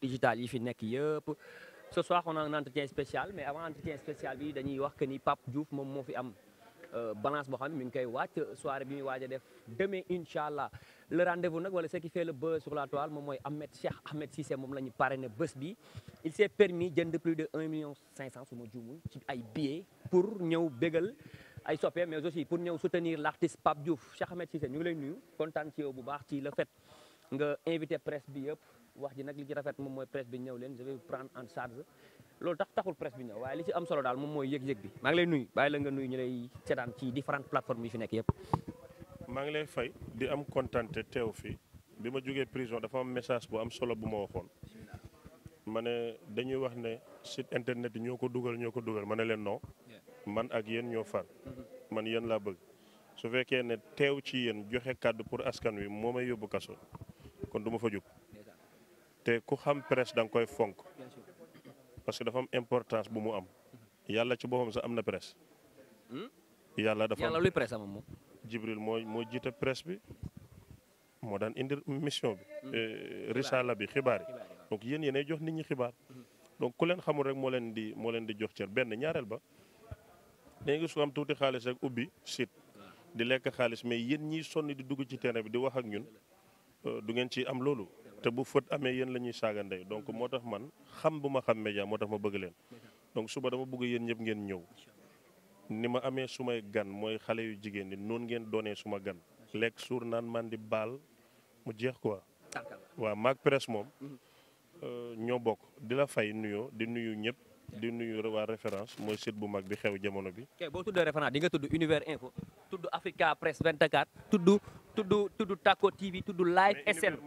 digital yi fi nekk yëpp. Ce soir on a un entretien spécial mais avant entretien spécial bi dañuy wax que ni Pape Diouf moom moo fi am balance boo xam ne mi ngi koy wàcc soirée bi muy waaj a def demain incha allah. Le rendez-vous nag wala ce qui fait le buzz sur la toile moom mooy Cheikh Ahmed Cissé moom la ñu parrainé bés bi. Il s'est permis jënd plus de 1,5 million su ma juumul ci ay billets pour ñëw bégal ay soppeem mais aussi pour ñëw soutenir l'artiste Pape Diouf. Cheikh Ahmed Cissé ñu ngi lay nuyu kontaan ci yow bu baax ci le fait nga invité presse bi yëpp wax ji nag li ci rafet moom mooy presse bi ñëw leen je vais vous prendre en charge loolu taxul presse bi ñëw waaye li ci am solo daal moom mooy yëg-yëg bi maa ngi lay nuyu bàyyi la nga nuyu ñu lay seetaan ci différentes plateformes yi fi nekk yëpp. maa ngi lay fay di am kontaan te teew fii bi ma jógee prison dafa am message bu am solo bu ma waxoon ma ne dañuy wax ne site internet yi ñoo ko dugal ma ne leen non man ak yéen ñoo far man yéen laa bëgg su fekkee ne teew ci yéen joxe kàddu pour askan wi moo may yóbbu kaso kon du ma fa jóg te ku xam presse da nga koy fonk parce que dafa am importance bu mu am yàlla ci boppam sax am na presse. yàlla luy presse am moom. Jibril moo jiite presse bi moo daan indi mission bi. risala bi xibaar yi donc yéenay jox nit ñi xibaar. donc ku leen xamul rek moo leen di jox cër benn ñaareel ba dañuy gis ko am tuuti xaalis rek ubbi site di lekk xaalis mais yéen ñiy sonn di dugg ci terrain bi di wax ak ñun du ngeen ci am loolu. te bu fët amee yéen la ñuy saaga ndey donc moo tax man xam bu ma xam média moo tax ma bëgg leen donc suba dama bëgg yéen ñëpp ngeen ñëw ni ma amee sumay gan mooy xale yu jigéen ñi noonu ngeen doonee suma gan lekk suur naan man di baal mu jeex quoi. waaw maag presse moom ñoo bokk di la fay nuyoo di nuyu ñëpp di nuyu waa référence mooy site bu mag bi xew jamono bi. ok boo tuddee référence di nga tudd Univers Info tudd Africa Presse 24 tudd Tako TV tudd Live SN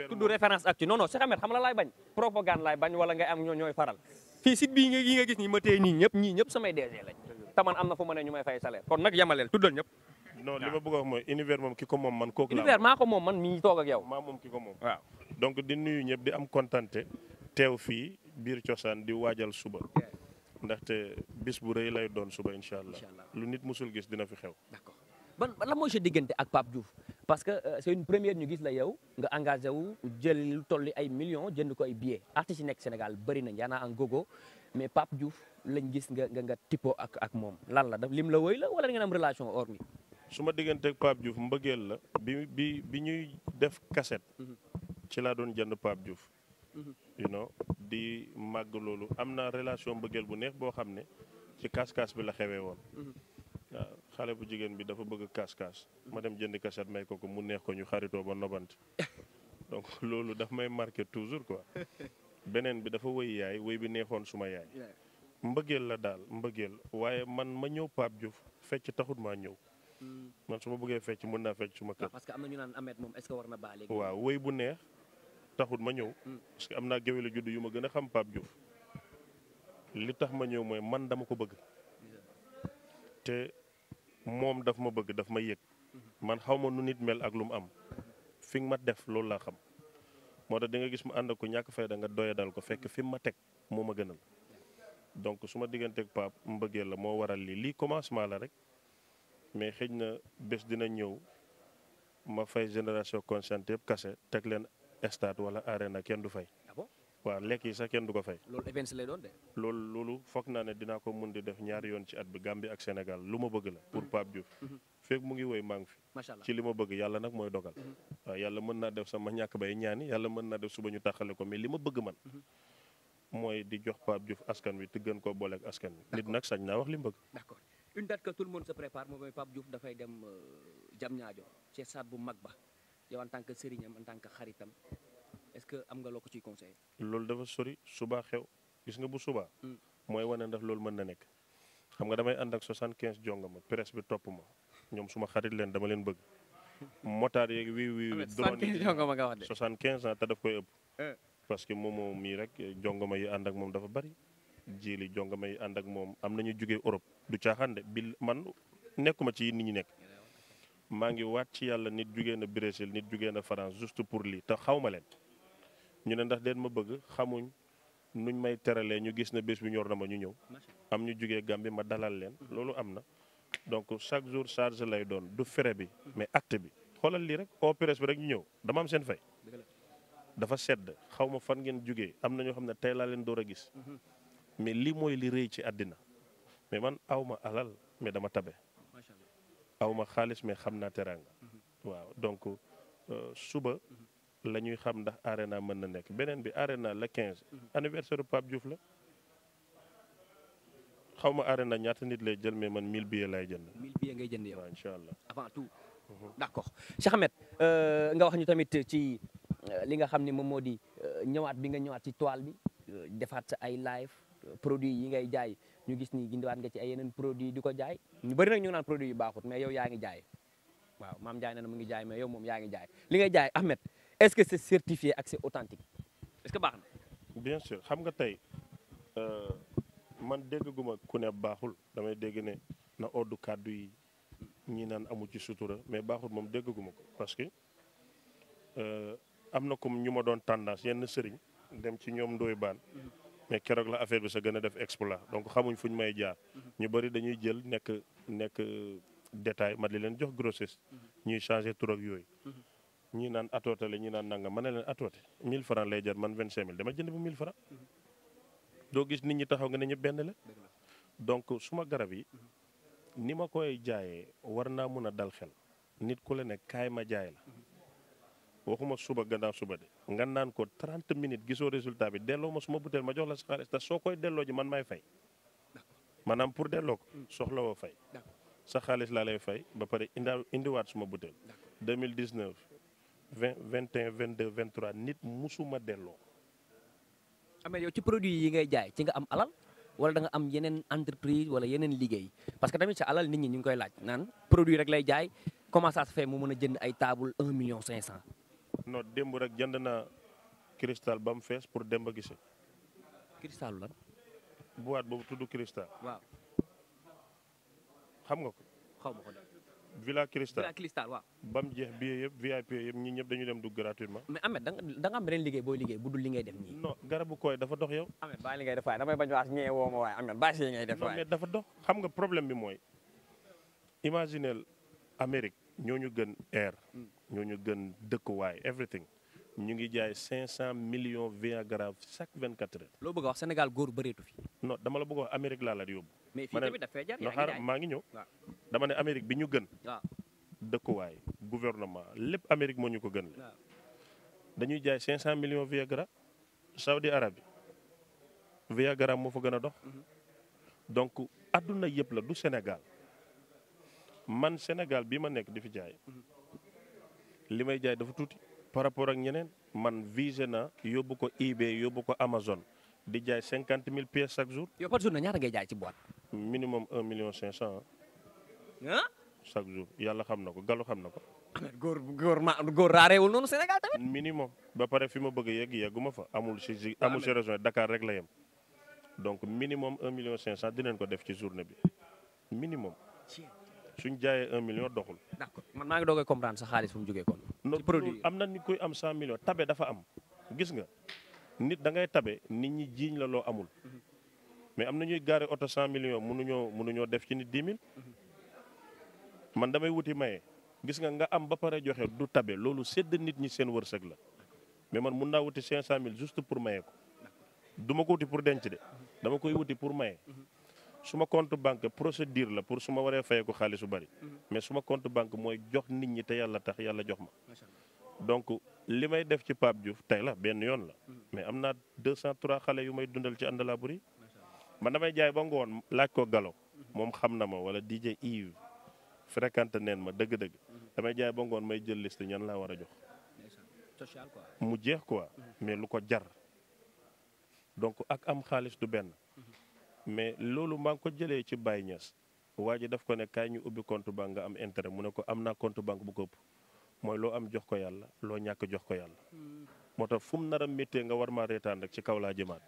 tudd référence actu non Cheikh Ahmed xam la laay bañ propagande laay bañ wala ngay am ñooy faral fii site bii nga gis nii ma téye ñii ñëpp samay DG lañ taman am na fu ma ne ñu may fay salaire kon nag yamaleel tuddal ñëpp. non li ma bëgg a wax mooy Univers moom ki ko moom man kooku la Univers maa ko moom man mii toog ak yow maa moom ki ko moom waaw donc di nuyu ñëpp di am kontante teew fii biir cosaan di waajal suba ndaxte bis bu rëy lay doon suba incha allah lu nit musul gis dina fi xew. d'accord lan mooy sa diggante ak Pape Diouf parce que c'est une première ñu gis la yow nga engagé wu jël lu toll ay millions jënd ko ay billets artistes yi nekk Sénégal bëri nañ yaa naa en gogo mais Pape Diouf lañ gis nga tipo ak moom lan la daf lim la woy la wala ngeen am relation hormis. su ma diggante ak Pape Diouf mbëggeel la bi ñuy def cassette ci laa doon jënd Pape Diouf. di màgg loolu am na relation mbëggeel bu neex boo xam ne ci kaas-kaas bi la xewee woon. waaw xale bu jigéen bi dafa bëgg kaas-kaas ma dem jëndi cassette may ko mu neex ko ñu xaritoo ba nobante donc loolu daf may marqué toujours quoi. beneen bi dafa wëy yaay wëy bi neexoon suma yaay. mbëggeel la daal mbëggeel waaye man ma ñëw Pape Diouf fecc taxut maa ñëw. man su ma bëggee fecc mën naa fecc suma kër. parce que am na ñu naan Ahmed moom est-ce que war na baa léegi. waaw wëy bu neex taxut ma ñëw. parce que am naa géwélu juddu yu ma gën a xam Pape Diouf li tax ma ñëw mooy man dama ko bëgg te moom daf ma bëgg daf ma yëg man xaw ma nu nit mel ak lu mu am fi nga ma def loolu laa xam moo tax di nga gis ma ànd ko ñàkk fayda nga doya dal ko fekk fi ma teg moo ma gënal donc su ma digganteeg Pape mbëggeel la moo waral lii commencement la rek mais xëj na bés dina ñëw ma fay génération consciente yëpp kase teg leen stade wala arena kenn du fay. waaw lekk yi sax kenn du ko fay. loolu events lay doon de. loolu foog naa ne dinaa ko mun di def ñaari yoon ci at bi Gambie ak Sénégal lu ma bëgg la pour Pape Diouf. fekk mu ngi woy maa ngi fi. macha allah ci li ma bëgg yàlla nag mooy dogal. waaw yàlla mën naa def sama ñàkk bay ñaani yàlla mën naa def suba ñu taxale ko mais li ma bëgg man. mooy di jox Pape Diouf askan wi te gën koo booleeg askan wi. nit nag sañ naa wax li mu bëgg. d'accord une date que tout le monde se prépare moom mooy Pape Diouf dafay dem Diamniadio ci stade bu mag ba yow en tant que sëriñam en tant que xaritam. est-ce que am nga loo ko ciy conseillé. loolu dafa sori subaa xew gis nga bu subaa. mooy wane ndax loolu mën na nekk. xam nga damay ànd ak 75 jongama presse bi topp ma ñoom suma xarit leen dama leen bëgg. motaar yeeg wii. 75 jongama nga wax de. 75 ans te daf koy ëpp. parce que moom mii rek jongama yi ànd ak moom dafa bari. jiili jongama yi ànd ak moom am nañu jugee Europe du caaxaan de bi man nekkuma ci nit ñi nekk. maa ngi waat ci yàlla nit jugee na Brésil nit jugee na France juste pour lii te xaw ma leen. ñu ne ndax den ma bëgg xamuñ nuñ may teralee ñu gis na bés bi ñor na ma ñu ñëw am ñu jugee Gambie ma dalal leen loolu am na donc chaque jour charge lay doon du frais bi mais acte bi xoolal lii rek au presse bi rek ñu ñëw dama am seen fay dafa sedd xaw ma fan ngeen jógee am na ñoo xam ne tey laa leen door a gis mais lii mooy li rëy ci àddina mais man aw ma alal mais dama tabe aw ma xaalis mais xam naa teraanga waaw donc suba la ñuy xam ndax Arena mën na nekk beneen bi Arena la 15 anniversaire Pape Diouf la xaw ma Arena ñaata nit lay jël mais man 1000 billets lay jënd. 1000 billets ngay jënd yow. waaw incha allah avant tout. d'accord Cheikh Ahmed nga wax ñu tamit ci li nga xam ne moom moo di ñëwaat bi nga ñëwaat ci toile bi defaat sa ay live produits yi ngay jaay ñu gis ni gindiwaat nga ci ay yeneen produits di ko jaay ñu bëri nag ñu ngi naan produits yu baaxut mais yow yaa ngi jaay waaw maam jaay na mu ngi jaay mais yow moom yaa ngi jaay li ngay jaay Ahmed est-ce que c'est certifié ak c'est authentique est-ce que baax na. bien sûr xam nga tey man dégguma ku ne baaxul damay dégg ne na oddu kàddu yi ñi naan amu ci sutura mais baaxul moom dégguma ko parce que am na comme ñu ma doon tendance yenn sëriñ dem ci ñoom Ndoye Bane mais keroog la affaire bi sa gën a def exploit donc xamuñ fu ñu may jaar ñu bëri dañuy jël nekk détail ma di leen jox grossesse ñuy changé tur ak yooyu ñii naan atoote la ñii naan nangam ma ne leen atoote 1000 francs lay jar man 25000 dama jënd bu 1000 francs doo gis nit ñi taxaw nga ne ñëpp benn la donc suma garab yi ni ma koy jaayee war naa mun a dal xel nit ku la ne kaay ma jaay la waxuma suba gannaaw suba de nga naan ko 30 minutes gisoo résultat bi delloo ma suma butéel ma jox la sa xaalis te soo koy delloo ji man may fay maanaam pour delloo ko soxla woo fay sa xaalis laa lay fay ba pare indiwaat suma butéel 2019 20 21 22 23 nit musuma delloo. Ahmed yow ci produit yi ngay jaay ci nga am alal wala da nga am yeneen entreprise wala yeneen liggéey parce que tamit sa alal nit ñi ñu ngi koy laaj naan produit rek lay jaay comment ça se fait mu mën a jënd ay table 1 million 500. non démb rek jënd naa cristal ba mu fees pour Demba Guissé. cristal lan. boîte boobu tudd cristal. waaw. xam nga ko. xaw ma ko de. Villa Cristal Villa Cristal waaw. ba mu jeex billet yëpp VIP yëpp ñi ñëpp dañu dem dugg gratuitement. mais Ahmed da nga am beneen liggéey booy liggéey bu dul li ngay def nii. non garabu koy dafa dox yow. Ahmed bàyyi li ngay def waaye damay bañ wax ñee woo ma waaye Ahmed bàyyi si ngay def non waaye. mais dafa dox xam nga problème bi mooy imaginel Amérique ñoo ñu gën air. ñoo ñu gën dëkkuwaay everything ñu ngi jaay 500 millions Viagra chaque 24 heures. loo bëgg a wax Sénégal góor bëreetu fi. non dama la bëgg a wax Amérique laa la yóbbu. mais fii tamit dafay jar no xaar maa ngi ñëw. waaw dama ne Amérique bi ñu gën. waaw. dëkkuwaay gouvernement lépp Amérique moo ñu ko gën la. dañuy jaay 500 millions Viagra Saudi Arabie Viagra moo fa gën a dox. donc adduna yëpp la du Sénégal man Sénégal bi ma nekk di fi jaay li may jaay dafa tuuti par rapport ak ñeneen man visé na yóbbu ko eBay yóbbu ko Amazon di jaay 50 000 pièces chaque jour. yow par journée ñaata ngay jaay ci boîte. minimum 1 million 500 ah. chaque jour yàlla xam na ko Gallo xam na ko. góor raareewul noonu Sénégal tamit. minimum ba pare fi ma bëgg a yegg yegguma fa amul si région Dakar rek la yem donc minimum 1 million 500 dinañ ko def ci journée bi minimum suñ jaayee 1 million doxul. d'accord man maa ngi doog a comprendre sa xaalis fu mu jógee kon. ci produit am na nit koy am 100 millions tabe dafa am gis nga nit da ngay tabe nit ñi jiiñ la loo amul mais am na ñuy gaare oto 100 millions mënuñoo def ci nit 10 000 man damay wuti maye gis nga am ba pare joxe du tabe loolu sedd nit ñi seen wërsëg la mais man mun naa wuti 500000 juste pour maye ko du ma ko wuti pour denc de dama koy wuti pour maye. suma compte banque procédure la pour su ma waree fayee ko xaalis su bari mais suma compte banque mooy jox nit ñi te yàlla tax yàlla jox ma donc li may def ci Pape Diouf tey la benn yoon la mais am naa 203 xale yu may dundal ci àndalaa buri man damay jaay ba ngoon laaj ko Gallo moom xam na ma wala DJ Yves fréquente neen ma dëgg-dëgg damay jaay ba ngoon may jël liste ñan laa war a jox social quoi. mu jeex quoi mais lu ko jar donc ak am xaalis du benn mais loolu maa ngi ko jëlee ci Baye Niass waa ji daf ko ne kaay ñu ubbi compte banque nga am intérêt mu ne ko am naa compte banque bu ko ëpp mooy loo am jox ko yàlla loo ñàkk jox ko yàlla moo tax fu mu nar a méttee nga war maa reetaan rek ci kaw laa jëmaat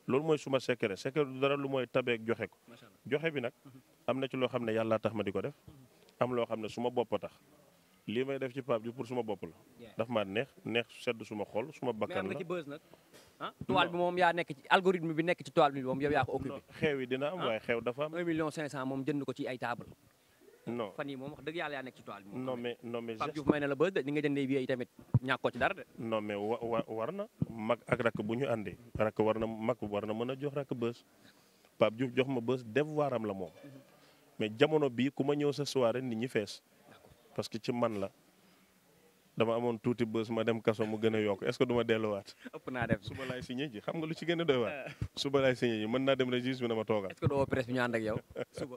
loolu mooy suma secret du dara lu mooy tabeek joxe ko joxe bi nag am na ci loo xam ne yàlla tax ma di ko def am loo xam ne suma bopp tax lii may def ci Pape Diouf pour suma bopp la daf maa neex sedd suma xol suma bakkan la mais am nga ci buzz nag ah toile bi moom yaa nekk ci algorithme bi nekk ci toile bi moom yow yaa ko occupé xew yi dina am waaye xew dafa am 1 million 500 moom jënd ko ci ay table non fan yii moom wax dëgg yàlla yaa nekk ci toile bi. non mais Pape Diouf may na la bës de ni nga jëndee billet yi tamit ñàkkoo ci dara de. non mais war na mag ak rakk bu ñu àndee rakk mag war na mën a jox rakk bës Pape Diouf jox ma bës devoir am la moom mais jamono bii ku ma ñëw sa soirée nit ñi fees parce que ci man la dama amoon tuuti bës ma dem kaso mu gën a yokk est-ce que du ma delluwaat. ëpp naa def suba laay signé ji xam nga lu ci gën a doy waat suba laay signé ji mën naa dem rek juste bi na ma toogal. est-ce que doo presse bi ñu ànd ak yow suba.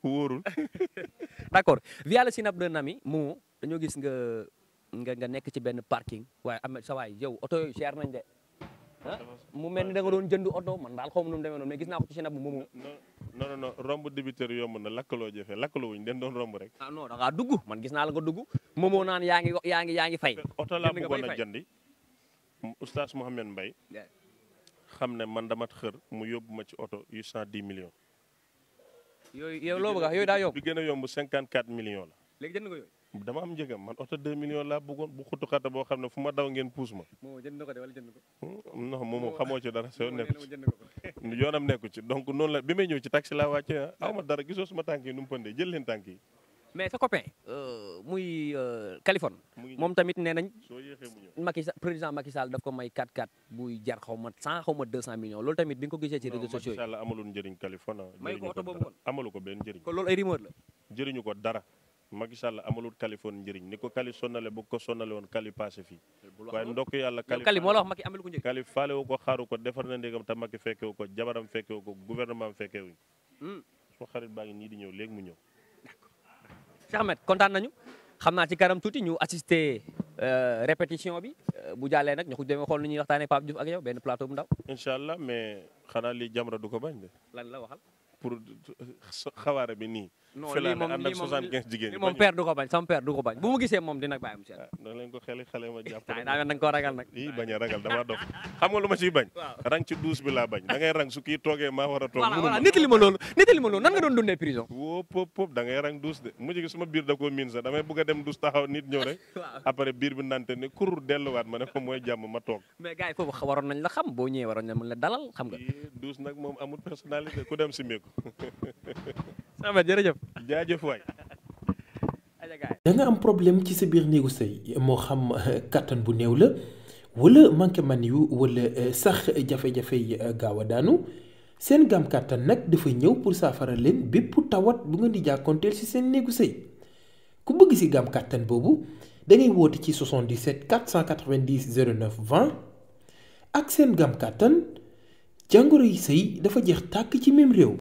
wóorul. d'accord via le synapse d'un ami mu dañoo gis nga nekk ci benn parking waaye am sa waay yow oto yooyu cher nañ de ah mu mel ni da nga doon jënd oto man daal xaw ma nu mu demee noonu mais gis naa ko ci synapse bu moomu. non romb débiteur yomb na lakkaloo jafe lakkaloo wuñ den doon romb rek. ah non da ngaa dugg man gis naa la nga dugg moomoo naan yaa ngi fay. oto laa bëggoon a jëndi oustaz Mouhamed Mbaye xam ne man dama xër mu yóbbu ma ci oto yu 110 millions. yooyu yow loo bëgg a wax yooyu daa yomb. bi gën a yomb 54 millions la. léegi jënd nga yooyu. dama am njëgam man oto 2 millions laa bëggoon bu xutu xata boo xam ne fu ma daw ngeen puus ma. moo jënd na ko de wala jënd ko. non moom xamoo ci dara soo nekku ci yoonam nekku ci donc noonu la bi may ñëw ci taxi laa wàcce aw ma dara gisoo suma tànk yi nu mu pëndee jël leen tànk yi. mais sa copain muy Kaliphone moom tamit nee nañ soo yéexee mu ñëw président Macky Sall daf ko may 4x4 buy jar xaw ma 100 xaw ma 200 millions loolu tamit bi nga ko gisee ci réseaux sociaux yi. Macky Sall amalul njëriñ Kaliphone may ko oto boobu kon amalu ko benn njëriñ. kon loolu ay rumeur la. jëriñu ko dara Macky Sall amalul Kaliphone njëriñ ni ko Kali sonnale bu ko sonnale woon Kali passé fii waaye ndokk yàlla Kali moo la wax Macky amalu ko njëriñ. Kali faale wu ko xaaru ko defar na ndégam te Macky fekkewu ko jabaram fekkewu ko gouvernement fekkewuñ suma xarit baa ngi nii di ñëw léegi mu ñëw. Cheikh Ahmed kontaan nañu xam naa ci kanam tuuti ñu assister répétition bi bu jàllee nag ñu ko demee xool nu ñuy waxtaanee Pape Diouf ak yow benn plateau bu ndaw. incha allah mais xanaa lii Jamra du ko bañ de. lan la waxal. pour xawaare bi nii. non lii moom ànd ak 75 jigéen ñi moom père du ko bañ sama père du ko bañ bu mu gisee moom dina bàyyi mu seet. da leen ko xeli xale ma jàpp. daa mel da nga koo ragal nag. ii bañ a ragal damaa dof xam nga lu ma ciy bañ. rang ci douche bi laa bañ da ngay rang su kii toogee maa war a toog. voilà nettali ma loolu nan nga doon dundee prison. woo pop da ngay rang douche de mujj gi suma biir da koo miin sax damay bëgg a dem douche taxaw nit ñëw rek. après biir bi nante ne kur delluwaat ma ne ko mooy jàmm ma toog. mais gars yi foofu waroon nañ la xam boo ñëwee waroon nañ la dalal xam nga. douche nag moom amul personnalité ku dem si meeku. Ahmed jërëjëf. jaajëf waay. da nga am problème ci sa biir néegu sëy moo xam kattan bu néew la wala manqué man yu wala sax jafe-jafe yi gaaw a daanu seen gaam kattan nag dafa ñëw pour saafara leen bépp tawat bu ngeen di jàkkoonteel ci seen néegu sëy ku bëgg ci gaam kattan boobu da ngay woote ci 77 490 09 20 ak seen gaam kattan jàngoro yi sëy dafa jeex tàkk ci même réew.